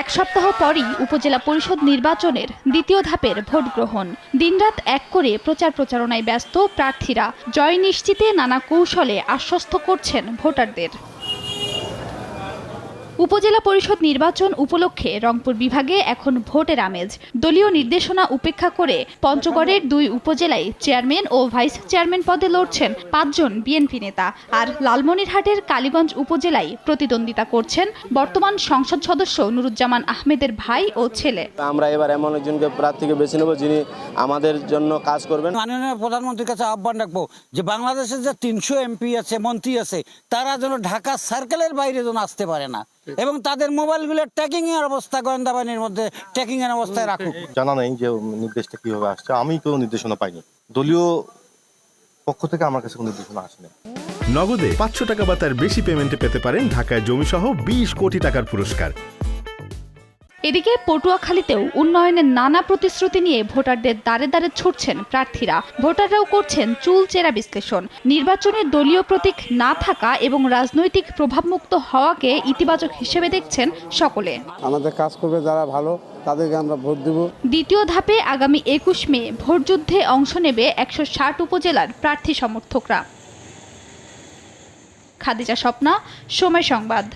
এক সপ্তাহ পরই উপজেলা পরিষদ নির্বাচনের দ্বিতীয় ধাপের ভোট গ্রহণ। দিনরাত এক করে প্রচারণায় ব্যস্ত প্রার্থীরা জয় নিশ্চিতে নানা কৌশলে আশ্বস্ত করছেন ভোটারদের। উপজেলা পরিষদ নির্বাচন উপলক্ষে রংপুর বিভাগে এখন ভোটের আমেজ। দলীয় নির্দেশনা উপেক্ষা করে পঞ্চগড়ের 2 উপজেলায় চেয়ারম্যান ও ভাইস চেয়ারম্যান পদে লড়ছেন 5 জন বিএনপি নেতা। আর লালমনিরহাটের কালীগঞ্জ উপজেলায় প্রতিদ্বন্দ্বিতা করছেন বর্তমান সংসদ সদস্য নুরুজ্জামান আহমেদের ভাই ও ছেলে। আমরা এবার এমন একজনকে প্রার্থীকে বেছে নেব যিনি আমাদের জন্য কাজ করবেন। মাননীয় প্রধানমন্ত্রীর কাছে আহ্বান রাখবো যে বাংলাদেশের যে 300 এমপি আছে, মন্ত্রী আছে, তারা যেন ঢাকা সার্কেলের বাইরে যেন আসতে পারে না এবং তাদের মোবাইলগুলো ট্র্যাকিং এর অবস্থা গোয়েন্দা বাহিনীর মধ্যে ট্র্যাকিং এর অবস্থায় রাখুক। জানা নেই যে নির্দেশটা কিভাবে আসছে, আমি কোনো নির্দেশনা পাইনি। দলীয় পক্ষ থেকে আমার কাছে কোনো নির্দেশনা আসেনি। নগদে 500 টাকা বা তার বেশি পেমেন্টে পেতে পারেন ঢাকায় জমিসহ 20 কোটি টাকার পুরস্কার। এদিকে পটুয়াখালীতেও উন্নয়নের নানা প্রতিশ্রুতি নিয়ে ভোটারদের দ্বারে দ্বারে ছুটছেন প্রার্থীরা। ভোটাররাও করছেন চুলচেরা বিশ্লেষণ। নির্বাচনে দলীয় প্রতীক না থাকা এবং রাজনৈতিক প্রভাবমুক্ত হওয়াকে ইতিবাচক হিসেবে দেখছেন সকলে। আমাদের কাজ করবে যারা ভালো তাদেরকে আমরা ভোট দেব। দ্বিতীয় ধাপে আগামী 21 মে ভোটযুদ্ধে অংশ নেবে 160 উপজেলার প্রার্থী সমর্থকরা। খাদিজা স্বপ্না, সময় সংবাদ।